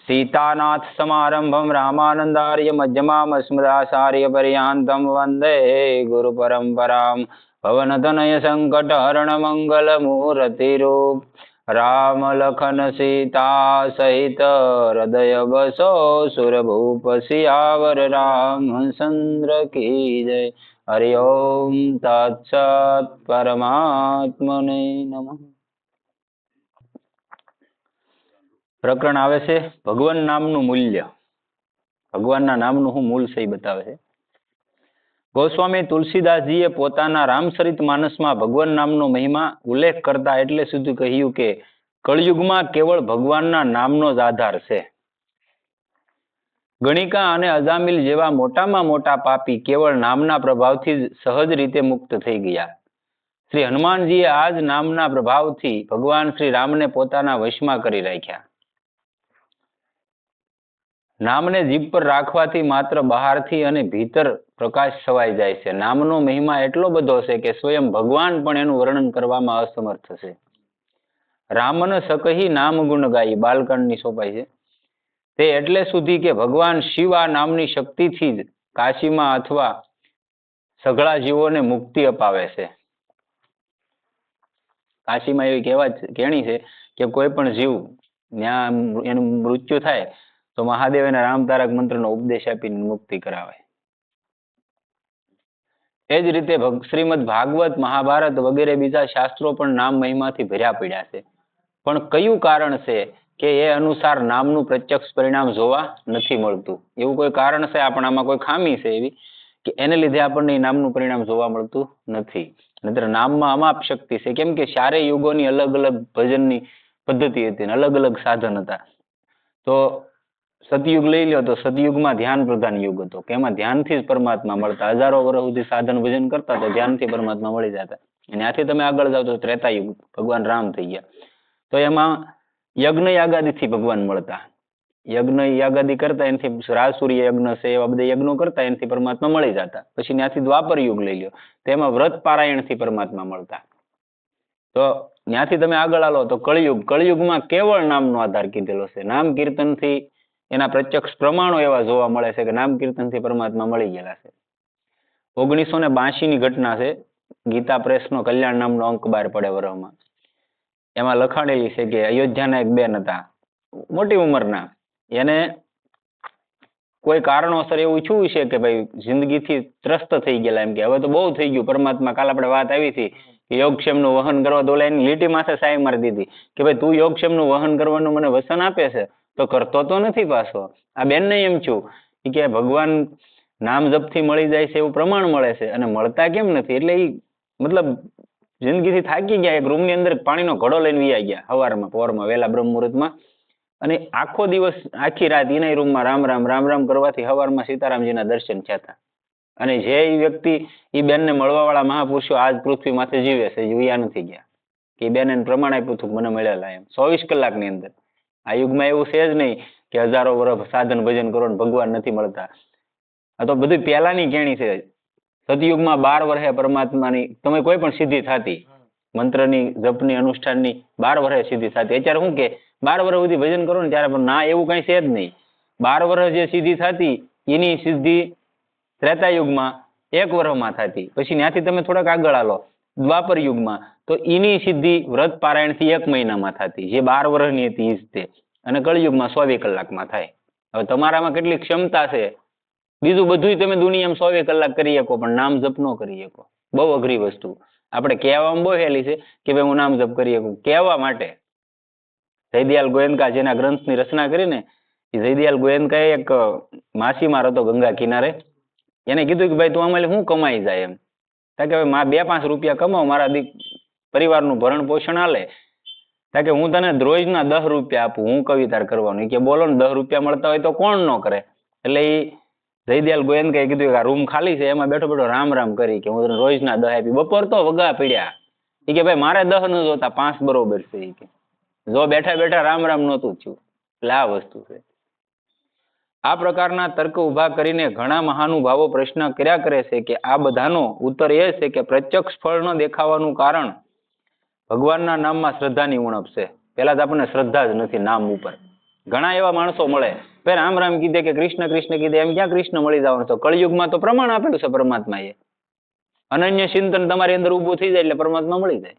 सीतानाथ समारंभम रामानंदार्य मध्यमाम अस्मदाचार्य पर्यांतम वंदे गुरु परंपराम पवन तनय संकट हरण मंगल मूर्ति रूप राम लखन सीता सहित हृदय बसो सुरभूप सियावर रामचंद्र की जय। हरि ओम तत्सत परमात्मने नमः। प्रकरण आवे छे भगवान नामनु मूल्य। भगवानना नामनु हूँ मूल से बतावे छे। गोस्वामी तुलसीदासजीए पोताना रामचरित मानसमां भगवान नामनो महिमा उल्लेख करता एटले सुधी कह्युं के कळयुगमां केवळ भगवानना नामनो ज आधार छे। गणिका अने अजामिल जेवा मोटामां मोटा पापी केवळ नामना प्रभावथी ज सहज रीते मुक्त थई गया। श्री हनुमानजीए आज नामना प्रभावथी भगवान श्री रामने पोताना वशमां करी राख्या। नामने जीभ पर राखवाथी मात्र बहारथी अने भीतर प्रकाश छवाई जाय छे। नामनो महिमा एटलो बधो छे के स्वयं भगवान पण एनुं वर्णन करवामां असमर्थ छे। रामन सकही नाम गुण गाई बालकांडनी सोपाई छे ते एटले सुधी के भगवान शिव आ नामनी शक्तिथी ज काशीमां अथवा सगळा जीवोने मुक्ति अपावे छे। काशीमां एवी कहेणी छे के कोई पण जीव न्या एनुं मृत्यु थाय तो महादेव एना रामतारक मंत्रनो उपदेश आपीने मुक्ति करावे। एज रीते श्रीमद भागवत महाभारत वगैरह बीजा शास्त्रों पण नाम महिमाथी भर्या पड्या छे। पण कयुं कारण छे के ए अनुसार नामनुं प्रत्यक्ष परिणाम जोवा नथी मळतुं? एवुं कोई कारण छे आपणामां कोई खामी छे एवी के एने लीधे आपणने नामनुं परिणाम जोवा मळतुं नथी? नहीतर नाममां अमाप शक्ति छे। केम के चारे युगोनी अलग अलग भजननी पद्धति हती, अलग अलग साधन हता। तो सतयुग लई लो तो सतयुगमां ध्यान प्रधान युग हतो के एमां ध्यानथी ज परमात्मा मळता। हजारों वर्ष सुधी साधन भजन करता तो ध्यानथी परमात्मा मळी जता। त्याथी तमे आगळ जाओ तो त्रेतायुग भगवान राम थई गया। तो एमां यज्ञ यागादीथी भगवान मळता। यज्ञ यागादी करता एनाथी राजसूर्य यज्ञ छे एवा बधा यज्ञो करता एनाथी परमात्मा मळी जता। पछी त्याथी द्वापर युग लई लो तो एमां व्रत पारायणथी परमात्मा मळता। तो त्याथी तमे आगळ आलो तो कळयुग। कळयुगमां केवळ नामनो आधार कीधेलो छे। नाम कीर्तनथी एना प्रत्यक्ष प्रमाणो एवा जोवा मळे छे के नाम कीर्तनथी परमात्मा मळी गेला छे। 1982 ની घटना छे। गीता प्रेसनो कल्याण नामनो अंक बहार पड़े वरहमां। एमां लखाणेली छे के अयोध्याना एक बेन हता मोटी उंमરના। एने कोई कारणोसर एवुं थयुं छे के भाई जिंदगीथी त्रस्त थई गेला एम के हवे तो बहु थई गयुं। परमात्मा काल आपणे वात आवी थी के योगक्षेमनुं वहन करवा दो एनी લીટી माथे साई मारी दीधी के भाई तू योगक्षेमनुं वहन करवानुं मने वचन आपे छे तो करतो तो नहीं पाछो। आ बेन ने एम छुं के भगवान नाम जपथी मळी जाय छे एवुं प्रमाण मळे छे अने मळता केम नथी? एटले ई मतलब जिंदगीथी थाकी गया। एक रूमनी अंदर पाणीनो घड़ो लईने वी आई गया सवारमां पोरमां वेला ब्रह्म मुहूर्तमां अने आखो दिवस आखी रात एना रूममां राम राम राम राम करवाथी सवारमां सीतारामजीना दर्शन थया हता। अने जे व्यक्ति ई बेनने मळवावाळा महापुरुषो आज पृथ्वी माथे जीवे छे जुया नथी गया के बेन प्रमाण आप्युं हतुं मने मळेला एम 24 कलाकनी अंदर। आ युगमां एवुं छे ज नहीं कि हजारों वर्ष साधन भजन करो ने भगवान नहीं मळता। आ तो बधी पहेलानी कहेणी छे। सतयुगमां 12 वर्षे परमात्मानी तमे कोई पण सिद्धि थती मंत्रनी जपनी अनुष्ठाननी 12 वर्षे सिद्धि थती। अत्यारे शुं के 12 वर्ष सुधी भजन करो ने त्यारे पण ना एवुं कई छे ज नहीं। 12 वर्ष जे सिद्धि थती एनी सिद्धि त्रेतायुगमां 1 वर्षमां थती। पछी त्याथी तमे थोड़ाक आगळ आलो द्वापर युगमां तो एनी सिद्धि व्रत पारायणथी 1 महीनामां थती। जे 12 वर्षनी हती ई ज ते। अने कळयुगमां 24 कलाकमां थाय। हवे तमारामां केटली क्षमता छे? बीजुं बधुंय तमे दुनियामां 24 कलाक करी शको पण नाम जप न करी शको। बहु अघरी वस्तु। आपणे कहेवामां बहु हेली छे के भाई हुं नाम जप करी शकું। कहेवा माटे जयदयाल गोयनका जेना ग्रंथनी रचना करी ने ए जयदयाल गोयनकाए एक माछीमार हतो गंगा किनारे। एने कीधुं के भाई तू अमारे शुं कमाई जाय एम? ताके भाई 2-5 रुपया कमाओ मारा परिवारनुं भरण पोषण हाले। ताके हूँ तने रोजना 10 रुपया आपू हूँ कवितार करवानुं के बोलो ने 10 रुपया मळता होय तो कोण न करे। एटले जयदयाल गोयनकाए कीधुं के आ रूम खाली छे एमां बेठो बेठो राम राम करी के हूँ रोजना 10 आपी। बपोर तो वगा पड्या के भाई मारे 10 न जोता 5 बरोबर छे के जो बैठा बैठा राम राम नहोतुं थयुं। એટલે આ વસ્તુ છે। આ પ્રકારના તર્ક ઉભા કરીને ઘણા મહાનુભાવો પ્રશ્ન કર્યા કરે છે કે આ બધાનો ઉત્તર એ છે કે પ્રત્યક્ષ ફળ ન દેખાવાનું કારણ ભગવાનના નામમાં શ્રદ્ધાની ઉણપ છે। પહેલા તો આપણને શ્રદ્ધા જ નથી નામ ઉપર। ઘણા એવા માણસો મળે, પણ રામ રામ કીધે કે કૃષ્ણ કૃષ્ણ કીધે એમ ક્યાં કૃષ્ણ મળી જવાનું? તો કળિયુગમાં તો પ્રમાણ આપેલું છે પરમાત્માએ. અનન્ય ચિંતન તમારી અંદર ઊભું થઈ જાય એટલે પરમાત્મા મળી જાય.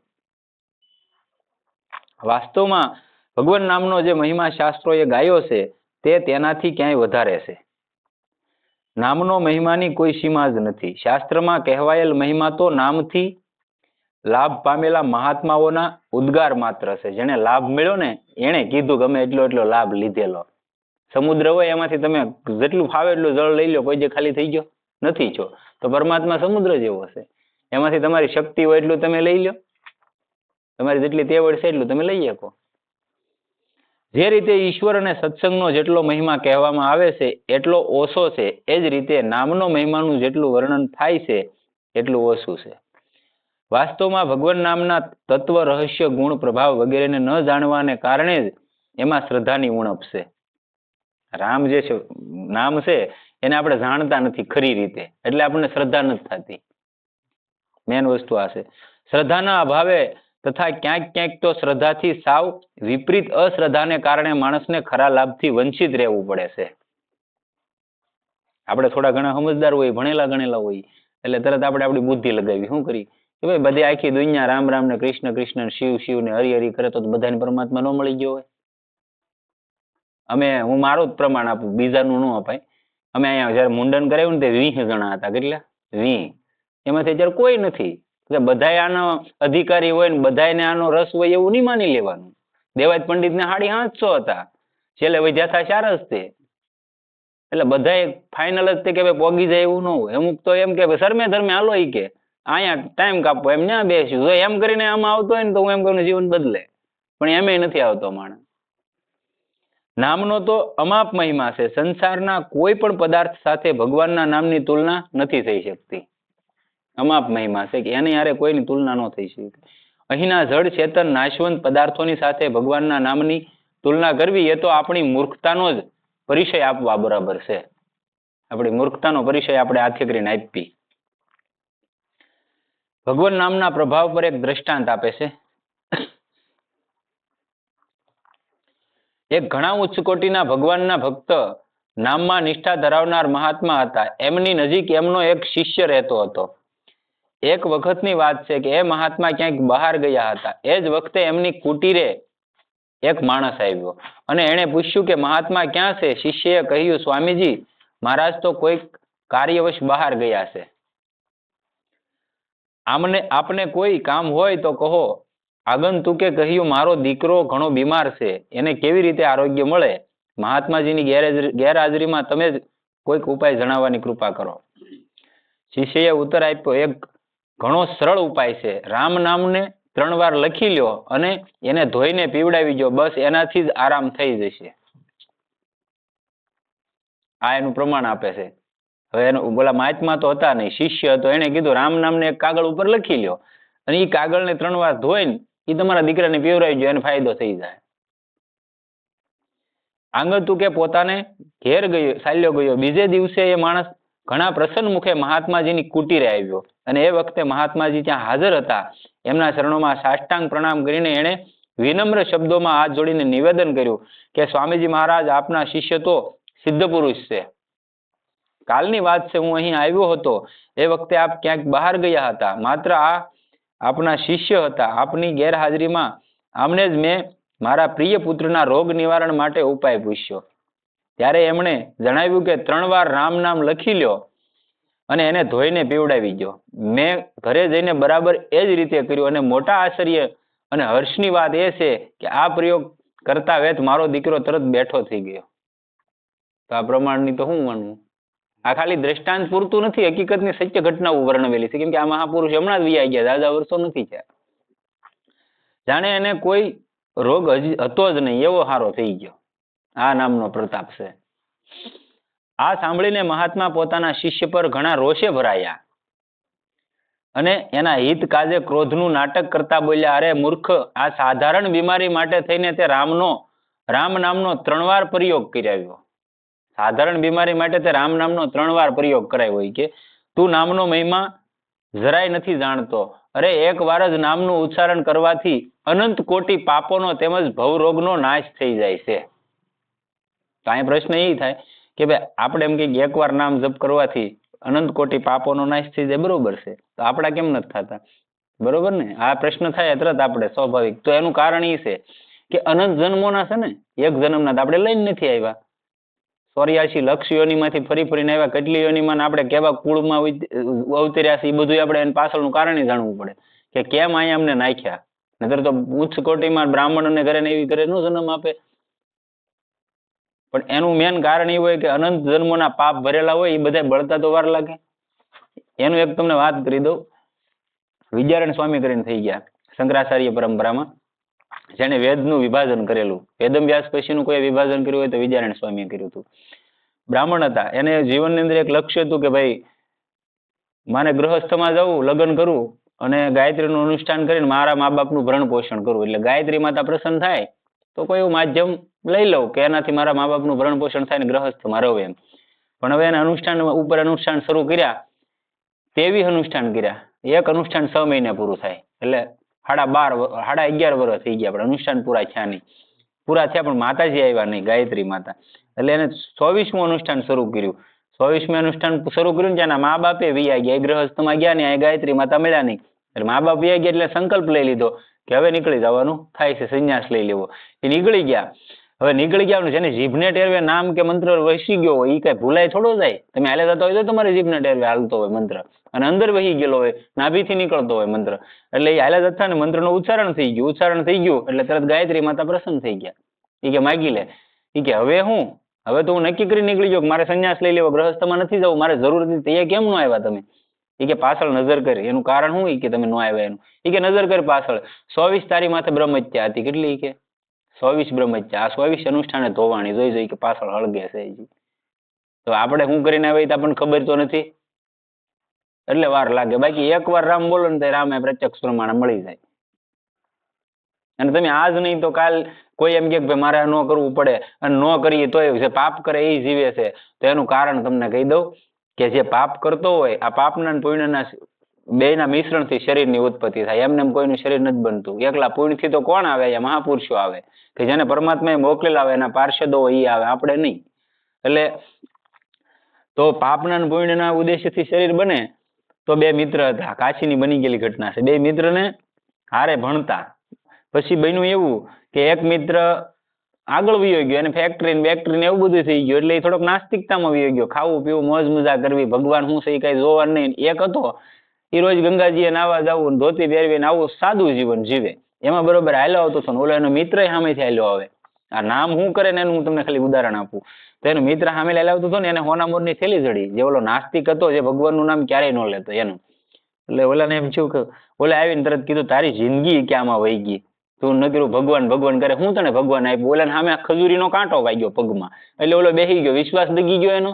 વાસ્તવમાં ભગવાન નામનો જે મહિમા શાસ્ત્રોએ ગાયો છે તે તેનાથી ક્યાંય વધારે છે. નામનો મહિમાની કોઈ સીમા જ નથી. શાસ્ત્રમાં કહેવાયેલ મહિમા તો નામથી લાભ પામેલા મહાત્માઓના ઉદ્ગાર માત્ર છે. જેને લાભ મળ્યો ને એને કીધું ગમે એટલો લાભ લીધેલો. સમુદ્ર હોય એમાંથી તમે જેટલું ફાવે એટલું જળ લઈ લો, કોઈ જે ખાલી થઈ ગયો નથી છો. તો પરમાત્મા સમુદ્ર જેવો છે. એમાંથી તમારી શક્તિ હોય એટલું તમે લઈ લો, તમારી જેટલી તેવડ છે એટલું તમે લઈ શકો. જે રીતે ઈશ્વર અને સત્સંગનો જેટલો મહિમા કહેવામાં આવે છે એટલો ઓછો છે, એ જ રીતે નામનો મહિમાનું જેટલું વર્ણન થાય છે એટલું ઓછું છે. વાસ્તવમાં ભગવાન નામના તત્વ, રહસ્ય, ગુણ, પ્રભાવ વગેરેને ન જાણવાને કારણે જ એમાં શ્રદ્ધાની ઉણપ છે. રામ જે છે નામ છે એને આપણે જાણતા નથી ખરી રીતે, એટલે આપણને શ્રદ્ધા નથી થતી. મેન વસ્તુ આ છે. શ્રદ્ધાના અભાવે તથા ક્યાંક ક્યાંક તો શ્રદ્ધાથી સાવ વિપરીત અશ્રદ્ધાને કારણે માણસને ખરા લાભથી વંચિત રહેવું પડે છે. આપણે થોડા ઘણા સમજદાર હોય, ભણેલા ગણેલા હોય એટલે તરત આપણે આપણી બુદ્ધિ લગાવી શું કરી કે ભાઈ બધી આખી દુનિયા રામ રામ ને કૃષ્ણ કૃષ્ણ શિવ શિવ ને હરિ હરિ કરે તો બધાને પરમાત્મા ન મળી ગયો હોય? હું મારું જ પ્રમાણ આપું, બીજાનું ન અપાય. અમે અહીંયા જયારે મુંડન કરાવ્યું ને તે 20 જણા હતા. કેટલા? 20. એમાંથી અત્યારે કોઈ નથી. બધાય આનો અધિકારી હોય ને બધાને આનો રસ હોય એવું નહીં માની લેવાનું. દેવાજ પંડિત ને 750 હતા, છેલ્લે વધ્યા હતા 4 જ તે. એટલે બધાય ફાઇનલ જ તે કે ભાઈ પોગી જાય એવું ન હોય. અમુક તો એમ કે શરમે ધર્મે હાલો ઈ કે અહીંયા ટાઈમ કાપવો, એમ ના બેસ્યું. જો એમ કરીને આમાં આવતો હોય ને તો હું એમ કહું જીવન બદલે, પણ એમ નથી આવતો માણસ. નામનો તો અમાપ મહિમા છે. સંસારના કોઈ પણ પદાર્થ સાથે ભગવાનના નામની તુલના નથી થઈ શકતી. અમાપ મહિમા છે કે એની હારે કોઈની તુલના ન થઈ શકે. અહીંના જડ ચેતન નાશવંત પદાર્થોની સાથે ભગવાનના નામની તુલના કરવી એ તો આપણી મૂર્ખતાનો જ પરિચય આપવા બરાબર છે. આપણી મૂર્ખતાનો પરિચય આપણે હાથે કરીને આપી. ભગવાન નામના પ્રભાવ પર એક દ્રષ્ટાંત આપે છે. એક ઘણા ઉચ્ચ કોટીના ભગવાનના ભક્ત, નામમાં નિષ્ઠા ધરાવનાર મહાત્મા હતા. એમની નજીક એમનો એક શિષ્ય રહેતો હતો. એક વખતની વાત છે કે એ મહાત્મા ક્યાંક બહાર ગયા હતા. એ જ વખતે એમની કુટીરે એક માણસ આવ્યો અને એણે પૂછ્યું કે મહાત્મા ક્યાં છે? શિષ્યએ કહ્યું, સ્વામીજી મહારાજ તો કોઈક કાર્યવશ બહાર ગયા છે. આપને કોઈ કામ હોય તો કહો. આગંતુકે કહ્યું, મારો દીકરો ઘણો બીમાર છે, એને કેવી રીતે આરોગ્ય મળે? મહાત્માજીની ગેરહાજરીમાં તમે જ કોઈક ઉપાય જણાવવાની કૃપા કરો. શિષ્યએ ઉત્તર આપ્યો, એક ઘણો સરળ ઉપાય છે. રામ નામને 3 વાર લખી લ્યો અને એને ધોઈને પીવડાવી દો, બસ એનાથી જ આરામ થઈ જશે. આ એનું પ્રમાણ આપે છે. હવે એનું બોલા મહાત્મા તો હતા નહીં, શિષ્ય હતો. એને કીધું રામ નામને એક કાગળ ઉપર લખી લ્યો અને એ કાગળને 3 વાર ધોઈને એ તમારા દીકરાને પીવડાવી દો, એને ફાયદો થઈ જાય. આગંતુકે પોતાને ઘેર ગયો, ચાલ્યો ગયો. બીજે દિવસે એ માણસ ઘણા પ્રસન્ન મુખે મહાત્માજીની કુટીરે આવ્યો અને એ વખતે મહાત્માજી ત્યાં હાજર હતા. એમના ચરણોમાં સાષ્ટાંગ પ્રણામ કરીને એણે વિનમ્ર શબ્દોમાં હાથ જોડીને નિવેદન કર્યું કે સ્વામીજી મહારાજ, આપના શિષ્ય તો સિદ્ધ પુરુષ છે. કાલની વાત છે, હું અહીં આવ્યો હતો. એ વખતે આપ ક્યાંક બહાર ગયા હતા. માત્ર આ આપના શિષ્ય હતા. આપની ગેરહાજરીમાં આમને જ મેં મારા પ્રિય પુત્રના રોગ નિવારણ માટે ઉપાય પૂછ્યો. ત્યારે એમણે જણાવ્યું કે 3 વાર રામ નામ લખી લ્યો અને એને ધોઈને પીવડાવી દો. મેં ઘરે જઈને બરાબર એ જ રીતે કર્યું અને મોટા આશ્ચર્ય અને હર્ષની વાત એ છે કે આ પ્રયોગ કરતા વેત મારો દીકરો તરત બેઠો થઈ ગયો. તો આ પ્રમાણની તો શું માનવું? આ ખાલી દ્રષ્ટાંત પૂરતું નથી, હકીકતની સત્ય ઘટનાઓ વર્ણવેલી છે. કેમ કે આ મહાપુરુષ હમણાં જ વિયા ગયા, દાદા વર્ષો નથી થયા. જાણે એને કોઈ રોગ હતો જ નહીં એવો હારો થઈ ગયો. આ નામનો પ્રતાપ છે. આ સાંભળીને મહાત્મા પોતાના શિષ્ય પર ઘણા રોષે ભરાયા અને એના હિત કાજે ક્રોધનું નાટક કરતા બોલ્યા, અરે મૂર્ખ, આ સાધારણ બીમારી માટે થઈને તે રામ નામનો 3 વાર પ્રયોગ કરાવ્યો. સાધારણ બીમારી માટે તે રામ નામનો 3 વાર પ્રયોગ કરાયો હોય કે તું નામનો મહિમા જરાય નથી જાણતો. અરે 1 વાર જ નામનું ઉચ્ચારણ કરવાથી અનંત કોટી પાપોનો તેમજ ભવરોગનો નાશ થઈ જાય છે. તો અહીંયા પ્રશ્ન એ થાય કે ભાઈ આપણે એમ કે એકવાર નામ જપ કરવાથી અનંત કોટી પાપોનો નાશ થઈ જાય, બરોબર છે, તો આપણા કેમ નથી થતા? બરોબર ને? આ પ્રશ્ન થાય તરત આપણે સ્વાભાવિક. તો એનું કારણ એ છે કે અનંત જન્મોના છે ને, એક જન્મના તો આપણે લઈને નથી આવ્યા. 84 લક્ષ યોનિમાંથી ફરી ફરીને આવ્યા, કેટલી યોનિમાં આપણે કેવા કુળમાં અવતર્યા છે, એ બધું આપણે એની પાછળનું કારણ જાણવું પડે કે કેમ અહીંયા અમને નાખ્યા. નતર તો ઉચ્ચ કોટીમાં બ્રાહ્મણોને ઘરે ને એવી ઘરે નો જન્મ આપે. પણ એનું મેન કારણ એ હોય કે અનંત જન્મોના પાપ ભરેલા હોય, એ બધા બળતા તો વાર લાગે. એનું એક તમને વાત કરી દઉં. વિદ્યારણ્ય સ્વામી કરીને થઈ ગયા શંકરાચાર્ય પરંપરામાં, જેને વેદનું વિભાજન કરેલું. વેદમ વ્યાસ પછીનું કોઈ વિભાજન કર્યું હોય તો વિદ્યારણ્ય સ્વામીએ કર્યું હતું. બ્રાહ્મણ હતા, એને જીવનની અંદર એક લક્ષ્ય હતું કે ભાઈ મારે ગૃહસ્થમાં જવું, લગ્ન કરવું અને ગાયત્રીનું અનુષ્ઠાન કરીને મારા મા બાપનું ભરણ પોષણ કરવું. એટલે ગાયત્રી માતા પ્રસન્ન થાય તો કોઈ એવું માધ્યમ લઈ લઉં કે એનાથી મારા મા બાપનું ભરણ પોષણ થાય ને ગ્રહસ્થમાં રહું એમ. પણ હવે એને અનુષ્ઠાન ઉપર અનુષ્ઠાન શરૂ કર્યા, 23 અનુષ્ઠાન કર્યા. એક અનુષ્ઠાન 6 મહિને પૂરું થાય એટલે 11.5 વર્ષ થઈ ગયા. આપણે અનુષ્ઠાન પૂરા થયા નહીં. પૂરા થયા પણ માતાજી આવ્યા નહીં, ગાયત્રી માતા. એટલે એને 24મું અનુષ્ઠાન શરૂ કર્યું. 24મું અનુષ્ઠાન શરૂ કર્યું ત્યાંના મા બાપે વિયા ગયા, ગૃહસ્થમાં ગયા ને, ગાયત્રી માતા મળ્યા નહીં. એટલે મા બાપ વિયા ગયા એટલે સંકલ્પ લઈ લીધો કે હવે નીકળી જવાનું થાય છે, સંન્યાસ લઈ લેવો. એ નીકળી ગયા. હવે નીકળી ગયા, જેને જીભને ટેરવે નામ કે મંત્ર વસી ગયો હોય એ કઈ ભૂલાય થોડો જાય. તમે હાલે જતા હોય તો તમારે જીભને ટેરવે હાલતો હોય મંત્ર, અને અંદર વહી ગયેલો હોય, નાભીથી નીકળતો હોય મંત્ર. એટલે એ હાલે જતા ને મંત્રનું ઉચ્ચારણ થઈ ગયું. ઉચ્ચારણ થઈ ગયું એટલે તરત ગાયત્રી માતા પ્રસન્ન થઈ ગયા. એ કે માગી લે. એ કે હવે તો હું નક્કી કરી નીકળી ગયો કે મારે સંન્યાસ લઈ લેવો, ગ્રહસ્થમાં નથી જવું, મારે જરૂર નથી. તે કેમ ન આવ્યા તમે? એ કે પાછળ નજર કરી. એનું કારણ શું? એ કે તમે ન આવ્યા એનું. એ કે નજર કરી પાછળ 24 તારી માથે બ્રહ્મહત્યા હતી. કેટલી? કે 24 બ્રહ્મહત્યા. આ 24 અનુષ્ઠાને ધોવાણી જોઈ કે પાછળ હળગે છે. તો આપણે શું કરીને આવ્યા તો આપણને ખબર તો નથી, એટલે વાર લાગે. બાકી એકવાર રામ બોલો ને તો રામે પ્રત્યક્ષ પ્રમાણે મળી જાય. અને તમે આજ નહીં તો કાલ કોઈ એમ કે ભાઈ મારે ન કરવું પડે, અને ન કરીએ તો જે પાપ કરે એ જીવે છે. તો એનું કારણ તમને કહી દઉં કે જે પાપ કરતો હોય, આ પાપના અને પુણ્યના બેના મિશ્રણથી શરીરની ઉત્પત્તિ થાય. એમને કોઈનું શરીર નથી બનતું. એકલા પુણ્યથી તો કોણ આવે? એ મહાપુરુષો આવે કે જેને પરમાત્માએ મોકલેલા આવે, એના પાર્ષદો એ આવે, આપણે નહીં. એટલે તો પાપના અને પુણ્યના ઉદ્દેશ્યથી શરીર બને. તો 2 મિત્ર હતા, કાશીની બની ગયેલી ઘટના છે. 2 મિત્રને હારે ભણતા. પછી બન્યું એવું કે એક મિત્ર આગળ વયો ગયો, અને ફેક્ટરી ને એવું બધું થઈ ગયું. એટલે એ થોડોક નાસ્તિકતામાં વયો ગયો. ખાવું પીવું, મોજ મજા કરવી, ભગવાન શું છે એ કઈ જોવા નહીં. એક હતો એ રોજ ગંગાજીએ નાવા જવું, ધોતી પહેરવીને આવું સાદું જીવન જીવે. એમાં બરોબર હાલ્યો આવતો હતો. ઓલો એનો મિત્ર સામેથી હાલ્યો આવે. આ નામ શું કરે ને એનું હું તમને ખાલી ઉદાહરણ આપું. તો એનો મિત્ર સામે હાલ્યો આવતો હતો ને, એને હોના મોરની થેલી જડી. જે ઓલો નાસ્તિક હતો, જે ભગવાનનું નામ ક્યારેય ન લેતો એનું. એટલે ઓલાને એમ થયું કે ઓલા આવીને તરત કીધું તારી જિંદગી ક્યાંમાં વહી ગઈ, તું નકરું ભગવાન ભગવાન કરે, હું તને ભગવાન આપ્યું. ઓલાને સામે ખજૂરીનો કાંટો વાગ્યો પગમાં. એટલે ઓલો બેસી ગયો, વિશ્વાસ દગી ગયો એનો.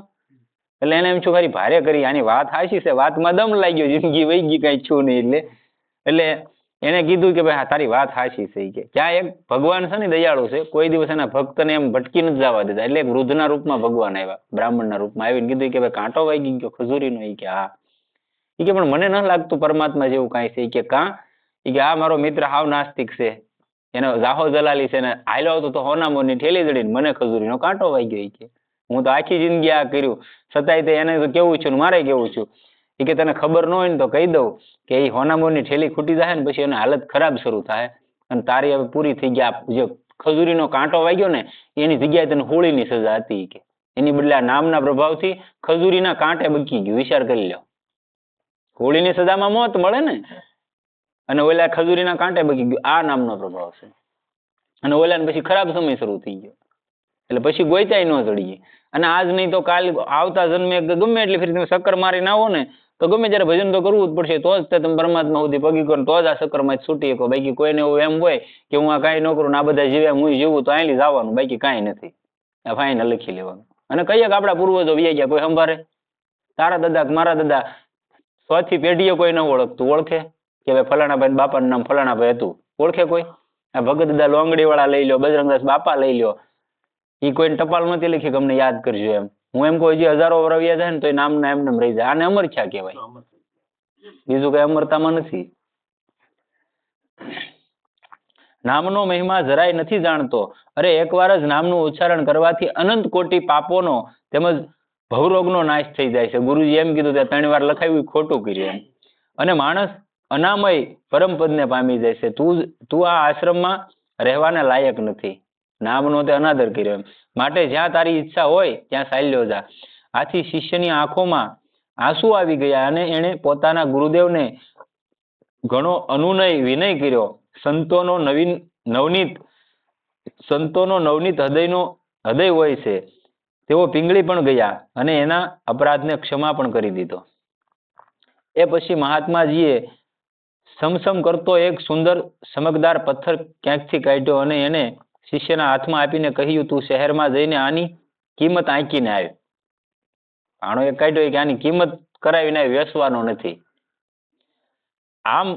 એટલે એને એમ છું ખાલી ભારે કરી, આની વાત હાચી છે, વાતમાં દમ લાગ્યો, જિંદગી વહી ગઈ, કઈ છું નહીં. એટલે એને કીધું કે ભાઈ તારી વાત હાચી છે કે ક્યાં એક ભગવાન છે ને દયાળુ છે, કોઈ દિવસ એના ભક્તને એમ ભટકી નથી જવા દેતા. એટલે વૃદ્ધના રૂપમાં ભગવાન આવ્યા, બ્રાહ્મણના રૂપમાં આવીને કીધું કે ભાઈ કાંટો વાગી ગયો ખજૂરીનો. એ કે હા. એ કે પણ મને ન લાગતું પરમાત્મા જેવું કાંઈ છે. એ કે કાં? એ કે આ મારો મિત્ર હાવ નાસ્તિક છે, એનો જાહો જલાલી છે, ને હાલ્યો આવતો તો હોનામોરની ઠેલી જડીને મને ખજૂરીનો કાંટો વાગ્યો. એ કે હું તો આખી જિંદગી આ કર્યું, છતાંય તે એને તો કેવું છું ને મારે કેવું છું. એ કે તને ખબર ન હોય ને તો કહી દઉં કે એ હોનામોરની ઠેલી ખૂટી જાય ને પછી એની હાલત ખરાબ શરૂ થાય, અને તારી હવે પૂરી થઈ ગયા. જે ખજૂરીનો કાંટો વાગ્યો ને એની જગ્યાએ તને હોળીની સજા હતી. કે એની બદલે આ નામના પ્રભાવથી ખજૂરીના કાંટે બકી ગયું. વિચાર કરી લો, હોળીની સજામાં મોત મળે ને, અને ઓલા ખજૂરીના કાંટે બકી ગયું. આ નામનો પ્રભાવ છે. અને ઓલાને પછી ખરાબ સમય શરૂ થઈ ગયો. એટલે પછી ગોઈતાય ન ચડીએ. અને આજ નહીં તો કાલ આવતા જન્મે ગમે એટલી ફરી તમે ચક્કર મારીને આવો ને તો ગમે ત્યારે ભજન તો કરવું જ પડશે. તો જ તમે પરમાત્મા સુધી પગી કરો, તો જ આ ચક્કરમાં છૂટી શકો. બાકી કોઈને એવું એમ હોય કે હું આ કાંઈ ન કરું, આ બધા જીવે હું જીવું, તો અહીં જવાનું, બાકી કાંઈ નથી. આ ફાઈને લખી લેવાનું. અને કહીએ કે આપણા પૂર્વજો વ્યા ગયા, કોઈ સંભારે? તારા દાદા મારા દાદા 100 પેઢીએ કોઈ ન ઓળખતું, ઓળખે કે ભાઈ ફલાણા ભાઈ બાપાનું નામ ફલાણા ભાઈ હતું, ઓળખે કોઈ? આ ભગત દાદા લોંગડી વાળા લઈ લો, બજરંગદાસ બાપા લઈ લો, એ કોઈને ટપાલ નથી લખી કે અમને યાદ કરજો એમ. હું એમ કહું, હજી હજારો વર્ષ વ્યા જાય ને તો એ નામ ના એમને રહી જાય. આને અમરખ્યા કહેવાય, બીજું કઈ અમરતામાં નથી. નામનો મહિમા જરાય નથી જાણતો. અરે એકવાર જ નામનું ઉચ્ચારણ કરવાથી અનંત કોટી પાપોનો તેમજ ભવરોગનો નાશ થઈ જાય છે. ગુરુજી એમ કીધું કે 3 વાર લખાવ્યું ખોટું કર્યું એમ. અને માણસ અનામય પરમપદને પામી જાય છે. તું આ આશ્રમમાં રહેવાને લાયક નથી. નામનો તે અનાદર કર્યો એમ. માટે જ્યાં તારી ઈચ્છા હોય ત્યાં ચાલ્યો જા. આથી શિષ્યની આંખોમાં આંસુ આવી ગયા અને એણે પોતાના ગુરુદેવને ઘણો અનુનય વિનય કર્યો. સંતોનો નવનીત હૃદય હોય છે. તેઓ પીંગળી પણ ગયા અને એના અપરાધને ક્ષમા પણ કરી દીધો. એ પછી મહાત્માજીએ સમસમ કરતો એક સુંદર ચમકદાર પથ્થર ક્યાંકથી કાઢ્યો અને એને શિષ્યના હાથમાં આપીને કહ્યું, તું શહેરમાં જઈને આની કિંમત આંકીને આવ. આનો એક કાઢ્યો કે આની કિંમત કરાવીને વેચવાનો નથી. આમ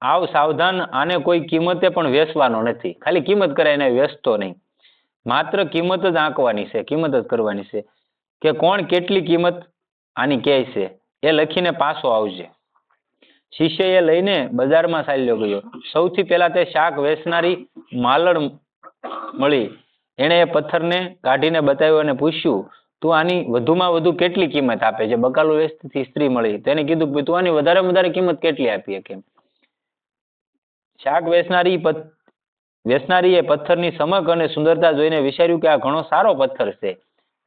આવ સાવધાન, આને કોઈ કિંમતે પણ વેચવાનો નથી. ખાલી કિંમત કરાવીને વેચતો નહીં, માત્ર કિંમત જ આંકવાની છે, કિંમત જ કરવાની છે. કે કોણ કેટલી કિંમત આની કહે છે એ લખીને પાછો આવજે. શિષ્ય એ લઈને બજારમાં ચાલ્યો ગયો. સૌથી પહેલા તે શાક વેચનારી માલણ મળી. એણે એ પથ્થરને કાઢીને બતાવ્યો અને પૂછ્યું, તું આની વધુમાં વધુ કેટલી કિંમત આપે છે? બકાલું વેચતી સ્ત્રી મળી. તેને કીધું કે તું આની વધારે વધારે કિંમત કેટલી આપી કેમ? શાક વેચનારીએ પથ્થરની ચમક અને સુંદરતા જોઈને વિચાર્યું કે આ ઘણો સારો પથ્થર છે,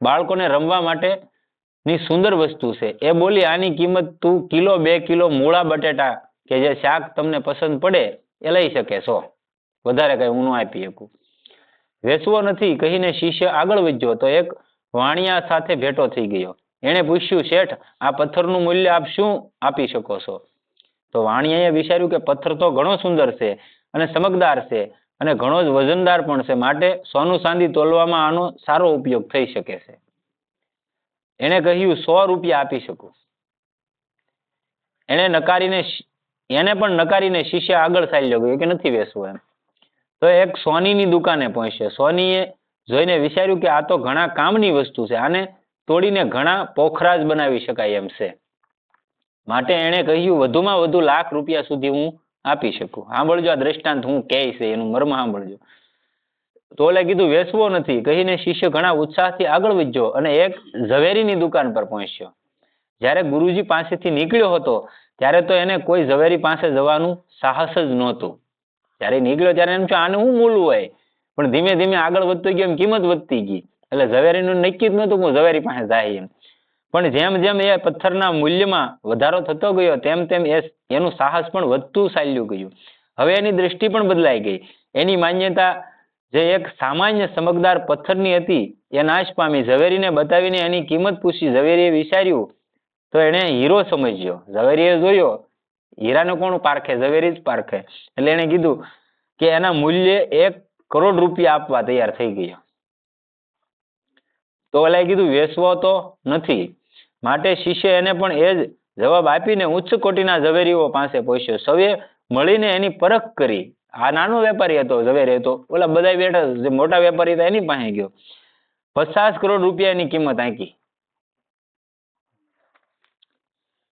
બાળકોને રમવા માટેની સુંદર વસ્તુ છે. એ બોલી, આની કિંમત તું કિલો 2 કિલો મૂળા બટેટા કે જે શાક તમને પસંદ પડે એ લઈ શકે છો, વધારે કઈ હું ન આપી શકું. વેચવો નથી કહીને શિષ્ય આગળ વધ્યો તો એક વાણિયા સાથે ભેટો થઈ ગયો. એણે પૂછ્યું, શેઠ, આ પથ્થરનું મૂલ્ય આપ શું આપી શકો છો? તો વાણિયાએ વિચાર્યું કે પથ્થર તો ઘણો સુંદર છે અને ચમકદાર છે અને ઘણો જ વજનદાર પણ છે, માટે સોનું ચાંદી તોલવામાં આનો સારો ઉપયોગ થઈ શકે છે. એણે કહ્યું, 100 રૂપિયા આપી શકું. એને પણ નકારીને શિષ્ય આગળ ચાલ્યો ગયો કે નથી વેચવું એમ. તો એક સોનીની દુકાને પહોંચ્યો. સોનીએ જોઈને વિચાર્યું કે આ તો ઘણા કામની વસ્તુ છે, આને તોડીને ઘણા પોખરાજ બનાવી શકાય એમ છે, માટે એણે કહ્યું, વધુમાં વધુ ₹1,00,000 સુધી હું આપી શકું. સાંભળજો આ દ્રષ્ટાંત હું કહે છે એનું મર્મ સાંભળજો. તો ઓલે કીધું વેચવો નથી કહીને શિષ્ય ઘણા ઉત્સાહથી આગળ વધ્યો અને એક ઝવેરીની દુકાન પર પહોંચ્યો. જ્યારે ગુરુજી પાસેથી નીકળ્યો હતો ત્યારે તો એને કોઈ ઝવેરી પાસે જવાનું સાહસ જ નહોતું. જ્યારે નીકળ્યો ત્યારે એમ છે આને શું મૂલવું હોય, પણ ધીમે ધીમે આગળ વધતો ગયો, એમ કિંમત વધતી ગઈ. એટલે ઝવેરીનું નક્કી જ નહોતું હું ઝવેરી પાસે જાય એમ. પણ જેમ જેમ એ પથ્થરના મૂલ્યમાં વધારો થતો ગયો તેમ તેમ એનું સાહસ પણ વધતું ચાલ્યું ગયું. હવે એની દ્રષ્ટિ પણ બદલાઈ ગઈ. એની માન્યતા જે એક સામાન્ય ચમકદાર પથ્થરની હતી એ નાશ પામી. ઝવેરીને બતાવીને એની કિંમત પૂછી. ઝવેરીએ વિચાર્યું તો એણે હીરો સમજ્યો. ઝવેરીએ જોયો હીરાને કોણ પારખે? ઝવેરી જ પારખે. એટલે એણે કીધું કે એના મૂલ્ય 1 કરોડ રૂપિયા આપવા તૈયાર થઈ ગયો. તો ઓલાએ કીધું વેચવો તો નથી. માટે શિષ્ય એને પણ એ જ જવાબ આપીને ઉચ્ચ કોટીના ઝવેરીઓ પાસે પહોંચ્યો. સૌએ મળીને એની પરખ કરી. આ નાનો વેપારી હતો ઝવેરી હતો, ઓલા બધા બેઠા જે મોટા વેપારી હતા એની પાસે ગયો. 50 કરોડ રૂપિયાની કિંમત આંકી.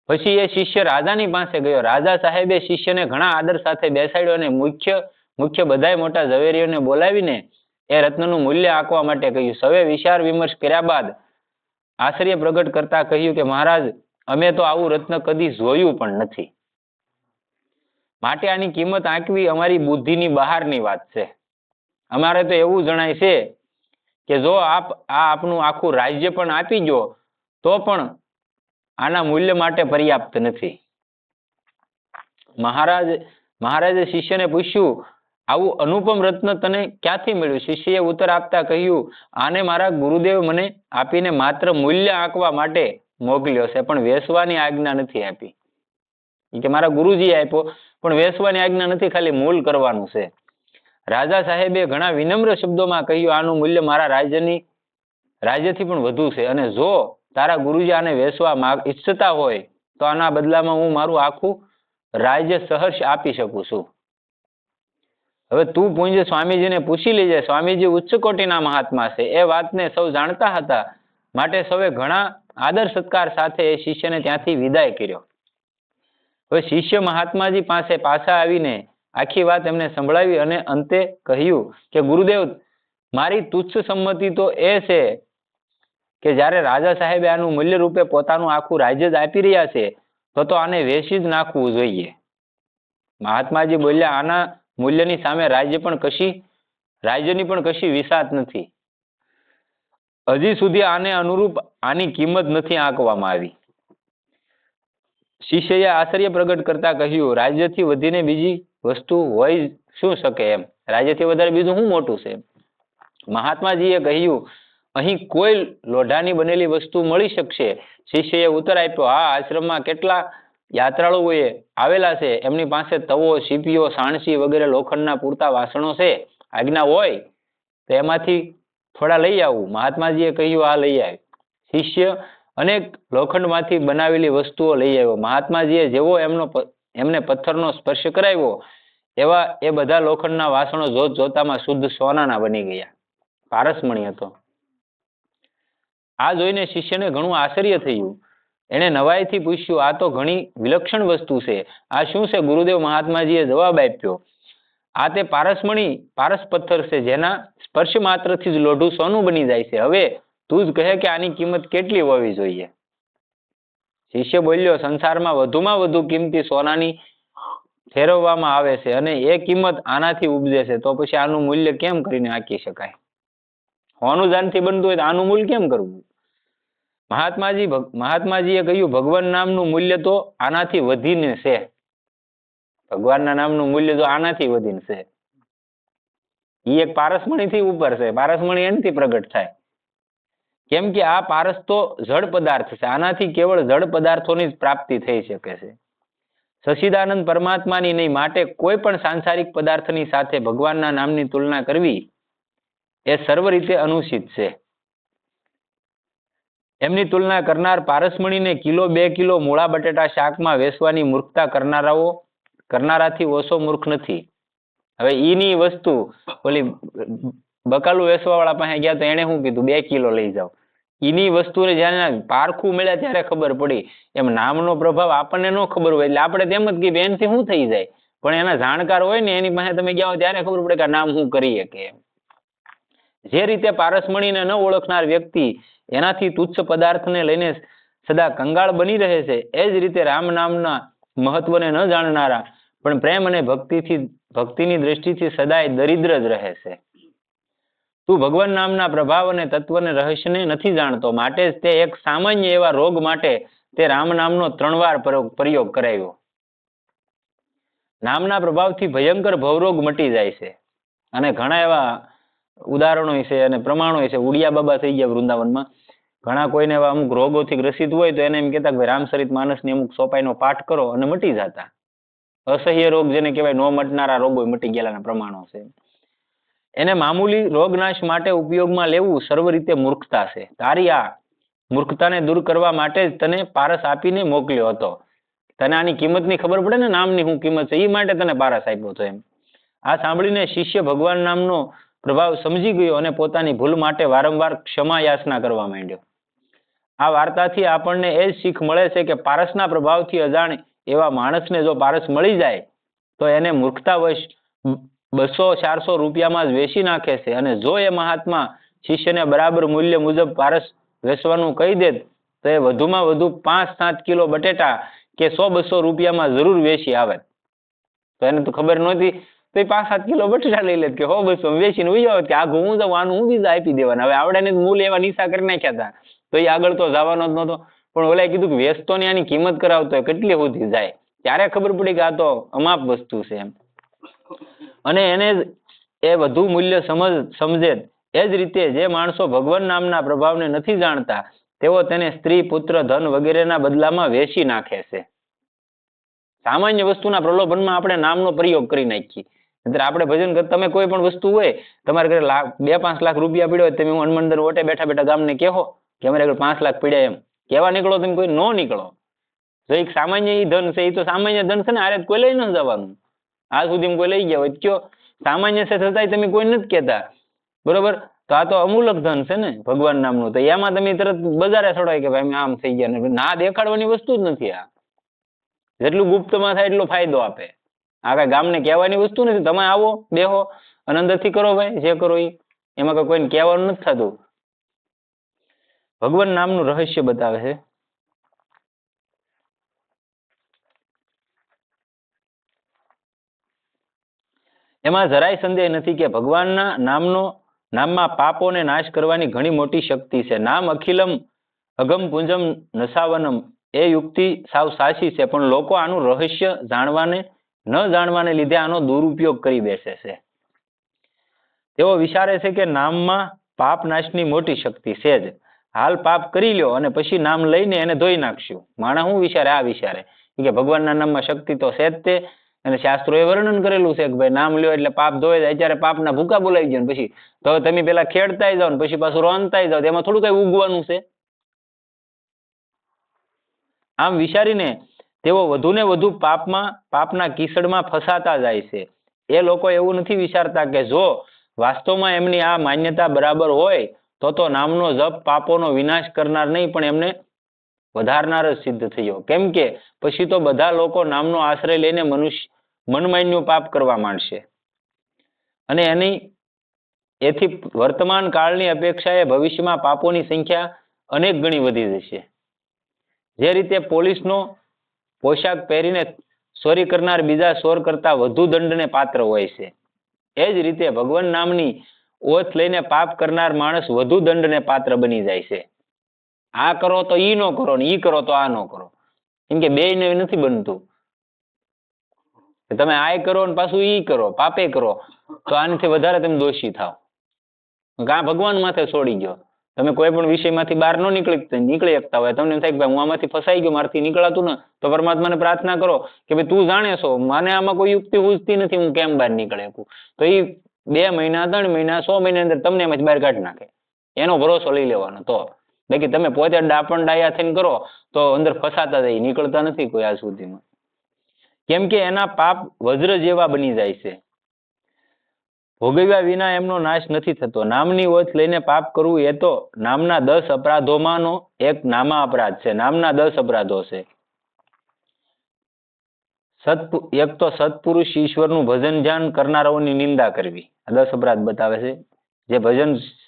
પછી એ શિષ્ય રાજાની પાસે ગયો. રાજા સાહેબે શિષ્યને ઘણા આદર સાથે બેસાડ્યો અને મુખ્ય બધાય મોટા ઝવેરીઓને બોલાવીને એ રત્નનું મૂલ્ય આંકવા માટે કહ્યું. સૌએ વિચાર વિમર્શ કર્યા બાદ આશ્ચર્ય પ્રગટ કરતા કહ્યું કે મહારાજ, અમે તો આવું રત્ન કદી જોયું પણ નથી, માટે આની કિંમત આંકવી અમારી બુદ્ધિની બહારની વાત છે. અમારે તો એવું જણાય છે કે જો આપ આપનું આખું રાજ્ય પણ આપી દો તો પણ આના મૂલ્ય માટે પર્યાપ્ત નથી. મહારાજે શિષ્યને પૂછ્યું, આવું અનુપમ રત્ન તને ક્યાંથી મળ્યું? શિષ્યએ ઉત્તર આપતા કહ્યું, આને મારા ગુરુદેવ મને આપીને માત્ર મૂલ્ય આંકવા માટે મોકલ્યો છે, પણ વેચવાની આજ્ઞા નથી આપી. કે મારા ગુરુજીએ આપ્યો પણ વેચવાની આજ્ઞા નથી, ખાલી મૂલ કરવાનું છે. રાજા સાહેબે ઘણા વિનમ્ર શબ્દોમાં કહ્યું, આનું મૂલ્ય મારા રાજ્યથી પણ વધુ છે, અને જો તારા ગુરુજી આને વેચવા ઈચ્છતા હોય તો આના બદલામાં હું મારું આખું રાજ્ય સહર્ષ આપી શકું છું. હવે તું પૂંજ સ્વામીજીને પૂછી લેજે. સ્વામીજી ઉચ્ચ કોટીના મહાત્મા છે, એ વાતને સૌ જાણતા હતા, માટે સૌએ ઘણા આદર સત્કાર સાથે એ શિષ્યને ત્યાંથી વિદાય કર્યો. હવે શિષ્ય મહાત્માજી પાસે પાછા આવીને આખી વાત એમને સંભળાવી અને અંતે કહ્યું કે ગુરુદેવ, મારી તુચ્છ સંમતિ તો એ છે કે જ્યારે રાજા સાહેબે આનું મૂલ્ય રૂપે પોતાનું આખું રાજ્ય જ આપી રહ્યા છે, તો આને વેચી જ નાખવું જોઈએ. મહાત્માજી બોલ્યા, આના મૂલ્યની સામે રાજ્યની પણ કશી વિસાત નથી. હજી સુધી આને અનુરૂપ આની કિંમત નથી આંકવામાં આવી. શિષ્યએ આશ્ચર્ય પ્રગટ કરતા કહ્યું, રાજ્યથી વધીને બીજી વસ્તુ હોય શું શકે એમ? રાજ્યથી વધારે બીજું શું મોટું છે? મહાત્માજીએ કહ્યું, અહીં કોઈ લોઢાની બનેલી વસ્તુ મળી શકશે? શિષ્યએ ઉત્તર આપ્યો, હા, આશ્રમમાં કેટલા યાત્રાળુઓએ આવેલા છે, એમની પાસે તવો, સીપીઓ, સાણસી વગેરે લોખંડના પૂરતા વાસણો છે. આજ્ઞા હોય તો એમાંથી થોડા લઈ આવું. મહાત્માજીએ કહ્યું, આ લઈ આવે. શિષ્ય અનેક લોખંડમાંથી બનાવેલી વસ્તુઓ લઈ આવ્યો. મહાત્માજીએ જેવો એમને પથ્થરનો સ્પર્શ કરાવ્યો એવા એ બધા લોખંડના વાસણો જોતામાં શુદ્ધ સોનાના બની ગયા. પારસમણી હતો. આ જોઈને શિષ્યને ઘણું આશ્ચર્ય થયું. એણે નવાઈથી પૂછ્યું, આ તો ઘણી વિલક્ષણ વસ્તુ છે. આ શું છે ગુરુદેવ? મહાત્માજીએ જવાબ આપ્યો, આ તે પારસ પથ્થર છે, જેના સ્પર્શ માત્રથી જ લોઢું સોનું બની જાય છે. હવે તું જ કહે કે આની કિંમત કેટલી હોવી જોઈએ? શિષ્ય બોલ્યો, સંસારમાં વધુમાં વધુ કિંમતી સોનાની ફેરવવામાં આવે છે અને એ કિંમત આનાથી ઉપજે છે, તો પછી આનું મૂલ્ય કેમ કરીને આંકી શકાય? હોનું જાનથી બનતું હોય તો આનું મૂલ્ય કેમ કરવું? મહાત્માજીએ કહ્યું, ભગવાન નામનું મૂલ્ય તો આનાથી વધીને છે. ભગવાનના નામનું મૂલ્ય તો આનાથી વધીને છે. એ એક પારસમણીથી ઉપર છે. પારસમણી એનાથી પ્રગટ થાય. કેમ કે આ પારસ તો જડ પદાર્થ છે. આનાથી કેવળ જડ પદાર્થોની જ પ્રાપ્તિ થઈ શકે છે. સચ્ચિદાનંદ પરમાત્માની નહીં. માટે કોઈ પણ સાંસારિક પદાર્થની સાથે ભગવાનના નામની તુલના કરવી એ સર્વ રીતે અનુચિત છે. એમની તુલના કરનાર પારસમણીને કિલો 2 કિલો મૂળા બટેટા શાકમાં વેચવાની મૂર્ખતા કરનારાથી ઓછો મૂર્ખ નથી. હવે ઈની વસ્તુ ઓલી બકાલું વેચવા વાળા પાસે ગયા તો એને શું કીધું? 2 કિલો લઈ જાઓ. ઈની વસ્તુને જ્યારે પારખું મળ્યા ત્યારે ખબર પડી. એમ નામનો પ્રભાવ આપણને ન ખબર હોય એટલે આપણે તેમ જ કહીએ એનાથી શું થઈ જાય, પણ એના જાણકાર હોય ને એની પાસે તમે ગયા હોય ત્યારે ખબર પડે કે નામ શું કરીએ કે. જે રીતે પારસમણીને ન ઓળખનાર વ્યક્તિ એનાથી તુચ્છ પદાર્થને લઈને સદા કંગાળ બની રહે છે, એ જ રીતે રામ નામના મહત્વને ન જાણનારા પણ પ્રેમ અને ભક્તિની દ્રષ્ટિથી સદાય દરિદ્ર જ રહે છે. તું ભગવાન નામના પ્રભાવ અને તત્વને રહસ્યને નથી જાણતો, માટે જ તે એક સામાન્ય એવા રોગ માટે તે રામ નામનો 3 વાર પ્રયોગ કરાવ્યો. નામના પ્રભાવથી ભયંકર ભવરોગ મટી જાય છે. અને ઘણા એવા ઉદાહરણો છે અને પ્રમાણો છે. ઉડિયા બાબા થઈ ગયા વૃંદાવનમાં. ઘણા કોઈને એવા અમુક રોગોથી ગ્રસિત હોય તો એને એમ કહેતા કે રામચરિત માનસની અમુક સોપાઈનો પાઠ કરો અને મટી જતા. અસહ્ય રોગ જેને કહેવાય, નો મટનારા રોગો મટી ગયેલાના પ્રમાણો છે. એને મામૂલી રોગનાશ માટે ઉપયોગમાં લેવું સર્વ રીતે મૂર્ખતા છે. તારી આ મૂર્ખતાને દૂર કરવા માટે જ તને પારસ આપીને મોકલ્યો હતો. તને આની કિંમતની ખબર પડે ને, નામની શું કિંમત છે, એ માટે તને પારસ આપ્યો હતો એમ. આ સાંભળીને શિષ્ય ભગવાન નામનો પ્રભાવ સમજી ગયો અને પોતાની ભૂલ માટે વારંવાર ક્ષમા યાચના કરવા માંડ્યો. આ વાર્તાથી આપણને એ જ શીખ મળે છે કે પારસના પ્રભાવથી અજાણ એવા માણસને જો પારસ મળી જાય તો એને મૂર્ખતાવશ 200-400 રૂપિયામાં જ વેચી નાખે છે. અને જો એ મહાત્મા શિષ્યને બરાબર મૂલ્ય મુજબ પારસ વેચવાનું કહી દે તો એ વધુમાં વધુ 5-7 કિલો બટેટા કે 100-200 રૂપિયામાં જરૂર વેચી આવે. તો એને તો ખબર નહોતી તો એ 5-7 કિલો બટેટા લઈ લે કે 100-200 વેચીને ઉઈ આવે કે આઘું હું જાઉં, આનું હું બીજા આપી દેવાના. હવે આવડાને મૂલ એવા નિશા કરી નાખ્યા હતા તો એ આગળ તો જવાનો જ નહોતો. પણ ઓલાએ કીધું કે વેચતો ને આની કિંમત કરાવતો કેટલી સુધી જાય, ત્યારે ખબર પડી કે આ તો અમાપ વસ્તુ છે એમ. અને એને એ વધુ મૂલ્ય સમજે. એ જ રીતે જે માણસો ભગવાન નામના પ્રભાવને નથી જાણતા તેઓ તેને સ્ત્રી, પુત્ર, ધન વગેરેના બદલામાં વેચી નાખે છે. સામાન્ય વસ્તુના પ્રલોભનમાં આપણે નામનો પ્રયોગ કરી નાખીએ. આપણે ભજન તમે કોઈ પણ વસ્તુ હોય તમારે ઘરે 2-5 લાખ રૂપિયા પડ્યો હોય, તમે હનુમાનદર ઓટે બેઠા બેઠા ગામને કહો કે અમારે ઘરે 5 લાખ પડ્યા એમ કેવા નીકળો, તમે કોઈ નો નીકળો. જો એક સામાન્ય ઈ ધન છે, એ તો સામાન્ય ધન છે ને, આરે કોઈ લઈ ન જવાનું. આ સુધી કોઈ લઈ ગયા હોય કયો સામાન્ય છે છતાંય તમે કોઈ નથી કહેતા, બરોબર? તો આ તો અમૂલક ધન છે ને ભગવાન નામનું. તો એમાં તમે તરત બજારે છોડાય કે ભાઈ આમ થઈ ગયા. ના દેખાડવાની વસ્તુ જ નથી આ. જેટલું ગુપ્તમાં થાય એટલો ફાયદો આપે. આ કઈ ગામને કહેવાની વસ્તુ નથી. તમે આવો, બેહો અને અંદરથી કરો ભાઈ જે કરો એ. એમાં કોઈને કહેવાનું નથી થતું. ભગવાન નામનું રહસ્ય બતાવે છે. એમાં જરાય સંદેહ નથી કે ભગવાનના નામમાં પાપોને નાશ કરવાની ઘણી મોટી શક્તિ છે. નામ અખિલમ અગમ પુંજમ નસાવનમ એ યુક્તિ સાવ સાચી છે, પણ લોકો આનું રહસ્ય ન જાણવાને લીધે આનો દુરુપયોગ કરી બેસે છે. તેઓ વિચારે છે કે નામમાં પાપ નાશની મોટી શક્તિ છે જ. હાલ પાપ કરી લ્યો અને પછી નામ લઈને એને ધોઈ નાખશું. માણસ શું વિચારે? આ વિચારે કે ભગવાનના નામમાં શક્તિ તો છે જ તે. અને શાસ્ત્રોએ વર્ણન કરેલું છે કે ભાઈ નામ લ્યો એટલે પાપ ધોઈ જાય. અત્યારે પાપના ભૂકા બોલાઈ જાય પછી તો તમે પેલા ખેડતાય જાઓ ને પછી પાછું રોનતાય જાઓ, એમાં થોડું કઈ ઉગવાનું છે. આમ વિચારીને તેઓ વધુ ને વધુ પાપના કીચડમાં ફસાતા જાય છે. એ લોકો એવું નથી વિચારતા કે જો વાસ્તવમાં એમની આ માન્યતા બરાબર હોય તો નામનો જપ પાપોનો વિનાશ કરનાર નહીં પણ એમને વધારનાર જ સિદ્ધ થયો. કેમ કે પછી તો બધા લોકો નામનો આશ્રય લઈને મનમાન્યું પાપ કરવા માંડશે અને એથી વર્તમાન કાળની અપેક્ષાએ ભવિષ્યમાં પાપોની સંખ્યા અનેક ગણી વધી જશે. જે રીતે પોલીસનો પોશાક પહેરીને ચોરી કરનાર બીજા ચોર કરતા વધુ દંડને પાત્ર હોય છે, એ જ રીતે ભગવાન નામની ઓથ લઈને પાપ કરનાર માણસ વધુ દંડને પાત્ર બની જાય છે. આ કરો તો ઈ નો કરો ને ઈ કરો તો આ નો કરો, કેમ કે બેયને નથી બનતું. તમે આ કરો ને પાછું ઈ કરો, પાપે કરો તો આનાથી વધારે તમે દોષી થાવ. આ ભગવાન માથે છોડી ગયો. તમે કોઈ પણ વિષયમાંથી બહાર ન નીકળી શકતા હોય, તમને એમ થાય કે ભાઈ હું આમાંથી ફસાઈ ગયો, મારાથી નીકળાતું ને, તો પરમાત્માને પ્રાર્થના કરો કે ભાઈ તું જાણે છો, મને આમાં કોઈ યુક્તિ ઉજતી નથી, હું કેમ બહાર નીકળે શકું. તો એ 2 મહિના 3 મહિના 100 મહિના અંદર તમને એમાંથી બહાર કાઢી નાખે. એનો ભરોસો લઈ લેવાનો. તો બાકી તમે પોતે ડાપણ ડાયા થઈને કરો તો અંદર ફસાતા જાય, નીકળતા નથી કોઈ આજ સુધીમાં. કેમ કે એના પાપ વજ્ર જેવા બની જાય છે. ભોગવ્યા વિના એમનો નાશ નથી થતો. નામની ઓથ લઈને પાપ કરવું એ તો નામના 10 અપરાધોમાંનો એક નામા અપરાધ છે. નામના 10 અપરાધો છે. એક તો સત્પુરુષ ઈશ્વરનું ભજન ધ્યાન કરનારાઓની નિંદા કરવી. આ 10 અપરાધ બતાવે છે. જે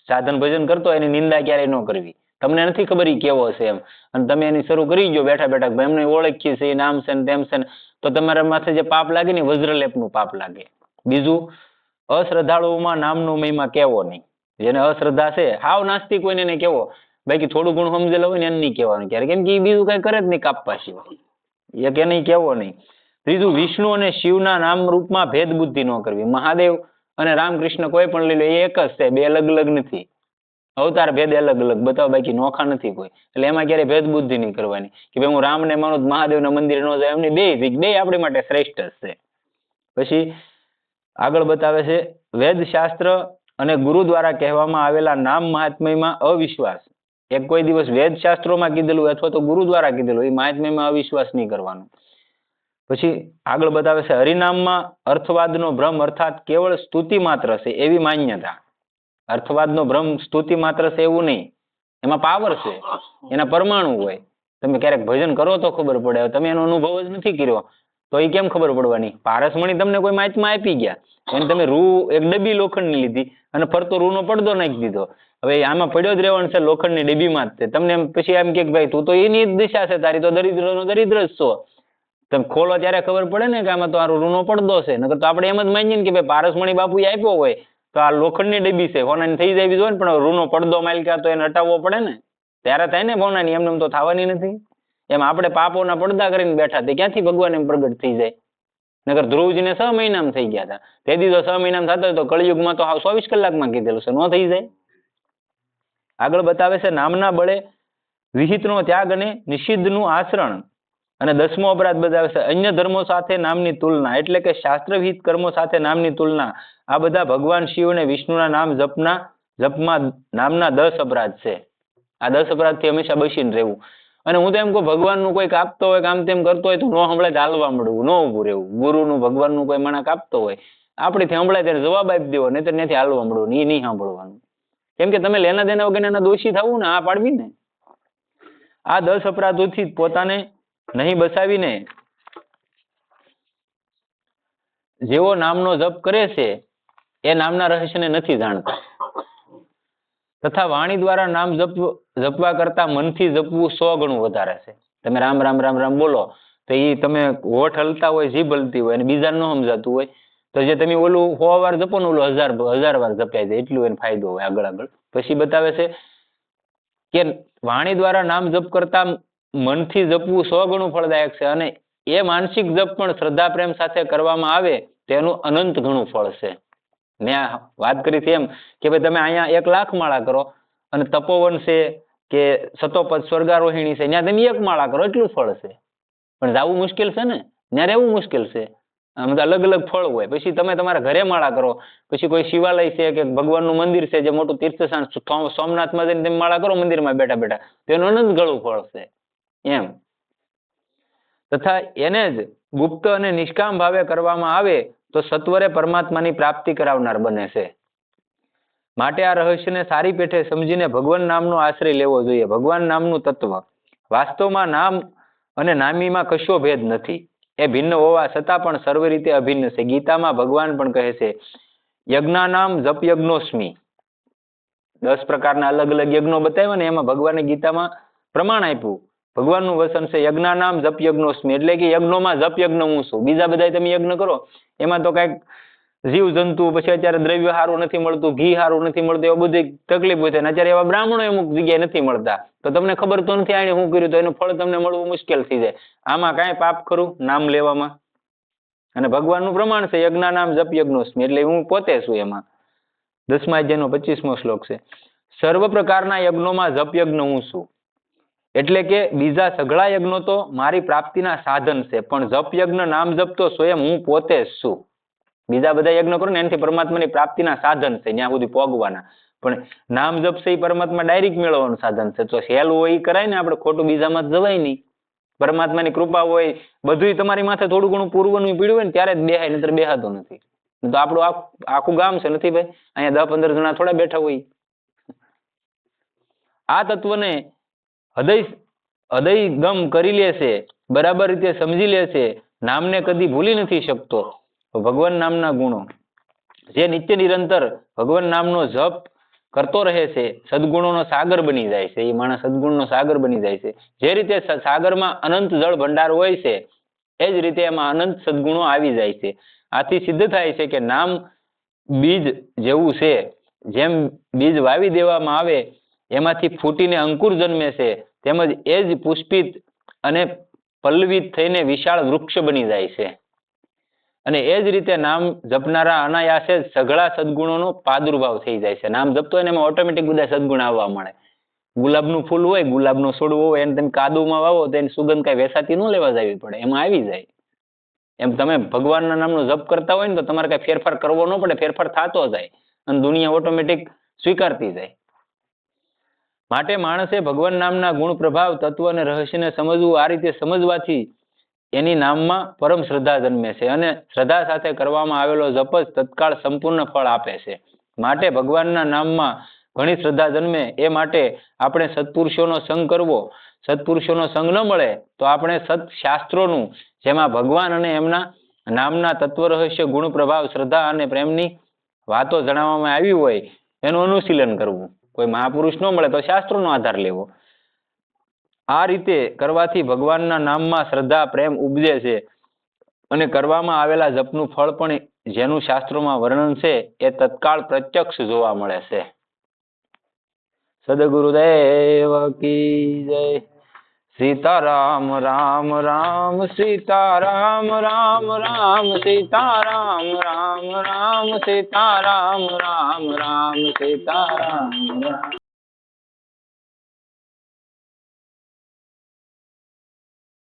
સાધન ભજન કરતો એની નિંદા ક્યારેય ન કરવી. તમને નથી ખબર ઈ કેવો છે એમ, અને તમે એની શરૂ કરી ગયો બેઠા બેઠા એમને ઓળખીએ છે, નામ છે ને તેમ છે, તો તમારા માથે જે પાપ લાગે ને વજ્રલેપનું પાપ લાગે. બીજું, અશ્રદ્ધાળુઓમાં નામનો મહિમા કેવો નહીં. જેને અશ્રદ્ધા છે, હાવ નાસ્તિક હોય ને એને કેવો, બાકી થોડું ઘણું સમજેલા હોય ને એને નહીં કહેવાનું ક્યારે, કેમ કે એ બીજું કઈ કરે જ નહીં કાપવા સિવાય. એ કે નહીં કેવો નહીં. ત્રીજું, વિષ્ણુ અને શિવના નામ રૂપમાં ભેદ બુદ્ધિ ન કરવી. મહાદેવ અને રામકૃષ્ણ કોઈ પણ લઈ લો એ એક જ છે, બે અલગ અલગ નથી. અવતાર ભેદ અલગ અલગ બતાવો, બાકી નોખા નથી કોઈ. એટલે એમાં ક્યારેય ભેદ બુદ્ધિ નહીં કરવાની કે ભાઈ હું રામને માનું મહાદેવના મંદિરે ન જાય. એમની બે આપણી માટે શ્રેષ્ઠ છે. પછી આગળ બતાવે છે, વેદ શાસ્ત્ર અને ગુરુ દ્વારા કહેવામાં આવેલા નામ મહાત્મ્યમાં અવિશ્વાસ. એક કોઈ દિવસ વેદ શાસ્ત્રોમાં કીધેલું અથવા તો ગુરુ દ્વારા કીધેલું એ મહાત્મ્યમાં અવિશ્વાસ નહીં કરવાનો. પછી આગળ બતાવે છે, હરિનામમાં અર્થવાદનો ભ્રમ અર્થાત કેવળ સ્તુતિ માત્ર છે એવી માન્યતા. અર્થવાદનો ભ્રમ સ્તુતિ માત્ર છે એવું નહીં, એમાં પાવર છે, એના પરમાણુ હોય. તમે ક્યારેક ભજન કરો તો ખબર પડે. તમે એનો અનુભવ જ નથી કર્યો તો એ કેમ ખબર પડવાની? પારસમણી તમને કોઈ માહિતીમાં આપી ગયા, એને તમે એક ડબ્બી લોખંડની લીધી અને ફરતો રૂનો પડદો નાખી દીધો. હવે આમાં પડ્યો જ રહેવાનું છે લોખંડની ડબ્બીમાં જ. તમને પછી એમ કે ભાઈ તું તો એની જ દિશા છે, તારી તો દરિદ્રનો દરિદ્ર જ છો. તમે ખોલો ત્યારે ખબર પડે ને કે આમાં તો આ રૂનો પડદો છે. નકર તો આપણે એમ જ માનીએ ને કે ભાઈ પારસમણી બાપુએ આપ્યો હોય તો આ લોખંડની ડબ્બી છે, હોનાની થઈ જાય જોઈએ ને, પણ રૂનો પડદો માલિકા તો એને હટાવવો પડે ને, ત્યારે થાય ને હોનાની. એમને તો થવાની નથી. એમ આપણે પાપોના પડદા કરીને બેઠા, તે ક્યાંથી ભગવાન એમ પ્રગટ થઈ જાય? નગર ધ્રુવજીને 6 મહિનામાં થઈ ગયા હતા. તે દીધો 6 મહિનામાં થતા હોય તો કળિયુગમાં તો 24 કલાકમાં કીધેલું છે, ન થઈ જાય. આગળ બતાવે છે, નામના બળે વિહિતનો ત્યાગ અને નિષિદ્ધનું આચરણ. અને 10મો અપરાધ બતાવે છે, અન્ય ધર્મો સાથે નામની તુલના, એટલે કે શાસ્ત્ર વિહિત કર્મો સાથે નામની તુલના. આ બધા ભગવાન શિવ અને વિષ્ણુના નામ જપમાં નામના 10 અપરાધ છે. આ 10 અપરાધથી હંમેશા બચીને રહેવું. અને હું તો એમ કહું, ભગવાનનું કોઈ કાપતો હોય, કામ તેમ કરતો હોય તો ન સંભળાય તો હાલવા મળવું, ન ઊભું રહેવું. ગુરુનું ભગવાનનું કોઈ માણસ કાપતો હોય, આપણેથી સંભળાય ત્યારે જવાબ આપી દેવો, નહીં તો ત્યાંથી હાલવા મળવું, એ નહીં સાંભળવાનું. કેમ કે તમે લેના દેના વગર એના દોષી થવું ને, આ પાડવી ને. આ 10 અપરાધોથી પોતાને નહીં બસાવીને જેવો નામનો જપ કરે છે એ નામના રહસ્યને નથી જાણતા. તથા વાણી દ્વારા નામ જપવા કરતા મનથી જપવું 100 ગણું વધારે છે. તમે રામ રામ રામ રામ બોલો તો એ તમે હોઠ હલતા હોય, જીભ હલતી હોય અને બીજાને ન સમજાતું હોય તો જે તમે ઓલું 100 વાર જપો ને ઓલું 1000 વાર જપાય જાય એટલું એને ફાયદો હોય આગળ. પછી બતાવે છે કે વાણી દ્વારા નામ જપ કરતા મનથી જપવું 100 ગણું ફળદાયક છે અને એ માનસિક જપ પણ શ્રદ્ધા પ્રેમ સાથે કરવામાં આવે તેનું અનંત ઘણું ફળ છે. મેં વાત કરી હતી એમ કે ભાઈ તમે અહીંયા 1 લાખ માળા કરો અને તપોવન છે કે સતોપદ સ્વર્ગારોહિણી છે ત્યાં તમે 1 માળા કરો એટલું ફળ છે. પણ જાવું મુશ્કેલ છે ને, ત્યાં રહેવું મુશ્કેલ છે. આમ અલગ અલગ ફળ હોય. પછી તમે તમારા ઘરે માળા કરો, પછી કોઈ શિવાલય છે કે ભગવાનનું મંદિર છે જે મોટું તીર્થસ્થાન સોમનાથમાં જઈને તમે માળા કરો મંદિરમાં બેઠા બેઠા તો એનું અનંત ઘણું ફળ છે એમ. તથા એને જ ગુપ્ત અને નિષ્કામ ભાવે કરવામાં આવે તો સત્વરે પરમાત્માની પ્રાપ્તિ કરાવનાર બને છે. માટે આ રહસ્યને સારી પેઠે સમજીને ભગવાન નામનો આશ્રય લેવો જોઈએ. ભગવાન નામનું તત્વ વાસ્તવમાં નામ અને નામીમાં કશો ભેદ નથી. એ ભિન્ન હોવા છતાં પણ સર્વ રીતે અભિન્ન છે. ગીતામાં ભગવાન પણ કહે છે યજ્ઞાનામ જપ યજ્ઞોસ્મી. 10 પ્રકારના અલગ અલગ યજ્ઞો બતાવ્યા ને એમાં ભગવાને ગીતામાં પ્રમાણ આપ્યું. ભગવાનનું વચન છે યજ્ઞાનામ જપ યજ્ઞોસ્મી, એટલે કે યજ્ઞોમાં જપ યજ્ઞ હું છું. બીજા બધા તમે યજ્ઞ કરો એમાં તો કઈક જીવ જંતુ, પછી અત્યારે દ્રવ્ય સારું નથી મળતું, ઘી સારું નથી મળતું, એવું બધી તકલીફ હોય છે. અત્યારે એવા બ્રાહ્મણો અમુક જગ્યાએ નથી મળતા તો તમને ખબર તો નથી આને શું કર્યું તો એનું ફળ તમને મળવું મુશ્કેલ થઈ જાય. આમાં કાંઈ પાપ ખરું નામ લેવામાં? અને ભગવાનનું પ્રમાણ છે યજ્ઞાનામ જપ યજ્ઞોસ્મી, એટલે હું પોતે છું એમાં. 10મા અધ્યાયનો 25મો શ્લોક છે સર્વ પ્રકારના યજ્ઞોમાં જપ યજ્ઞ હું છું. એટલે કે બીજા સઘળા યજ્ઞો તો મારી પ્રાપ્તિના સાધન છે, પણ જપ યજ્ઞ નામ જપ તો સ્વયં હું પોતે જ છું. બીજા બધા યજ્ઞ કરો ને એનાથી પરમાત્માની પ્રાપ્તિના સાધન છે, ત્યાં સુધી પોગવાના. પણ નામ જપ છે એ પરમાત્મા ડાયરેક્ટ મેળવવાનું સાધન છે. તો સહેલું હોય એ કરાય ને, આપણે ખોટું બીજામાં જવાય નહીં. પરમાત્માની કૃપા હોય, બધું તમારી માથે થોડું ઘણું પૂર્વનું પીડ્યું હોય ને ત્યારે જ બેહાય, નહીતર બેહાતો નથી. તો આપણું આખું ગામ છે નથી ભાઈ, અહીંયા 10-15 જણા થોડા બેઠા હોય. આ તત્વને હૃદયગમ કરી લે છે, બરાબર રીતે સમજી લે છે, નામને કદી ભૂલી નથી શકતો. ભગવાન નામના ગુણો જે નિત્ય નિરંતર ભગવાન નામનો જપ કરતો રહે છે સદગુણોનો સાગર બની જાય છે. એ માણસ સદગુણનો સાગર બની જાય છે. જે રીતે સાગરમાં અનંત જળ ભંડાર હોય છે એ જ રીતે એમાં અનંત સદગુણો આવી જાય છે. આથી સિદ્ધ થાય છે કે નામ બીજ જેવું છે. જેમ બીજ વાવી દેવામાં આવે એમાંથી ફૂટીને અંકુર જન્મે છે, તેમજ એ જ પુષ્પિત અને પલ્લવિત થઈને વિશાળ વૃક્ષ બની જાય છે. અને એ જ રીતે નામ જપનારા અનાયાસે સઘળા સદગુણોનો પ્રાદુર્ભાવ થઈ જાય છે. નામ જપતો હોય ને એમાં ઓટોમેટિક બધા સદગુણ આવવા મળે. ગુલાબનું ફૂલ હોય, ગુલાબનો છોડવો હોય, એને તમે કાદુમાં વાવો તો એની સુગંધ કઈ વેસાતી ન લેવા જવી પડે, એમાં આવી જાય. એમ તમે ભગવાનના નામનો જપ કરતા હોય ને તો તમારે કઈ ફેરફાર કરવો ન પડે, ફેરફાર થતો જાય અને દુનિયા ઓટોમેટિક સ્વીકારતી જાય. માટે માણસે ભગવાન નામના ગુણ પ્રભાવ તત્વ અને રહસ્યને સમજવું. આ રીતે સમજવાથી એની નામમાં પરમ શ્રદ્ધા જન્મે છે અને શ્રદ્ધા સાથે કરવામાં આવેલો જપ જ તત્કાળ સંપૂર્ણ ફળ આપે છે. માટે ભગવાનના નામમાં ઘણી શ્રદ્ધા જન્મે એ માટે આપણે સત્પુરુષોનો સંગ કરવો. સત્પુરુષોનો સંગ ન મળે તો આપણે સત્શાસ્ત્રોનું, જેમાં ભગવાન અને એમના નામના તત્વ રહસ્ય ગુણ પ્રભાવ શ્રદ્ધા અને પ્રેમની વાતો જણાવવામાં આવી હોય એનું અનુશીલન કરવું. કોઈ મહાપુરુષ ન મળે તો શાસ્ત્રોનો આધાર લેવો. આ રીતે કરવાથી ભગવાનના નામમાં શ્રદ્ધા પ્રેમ ઉપજે છે અને કરવામાં આવેલા જપનું ફળ પણ જેનું શાસ્ત્રોમાં વર્ણન છે એ તત્કાળ પ્રત્યક્ષ જોવા મળે છે. સદગુરુદેવ કી જય. સીતારામ રામ રામ સીતારામ રામ રામ સીતારામ રામ રામ સીતારામ રામ રામ સીતારામ.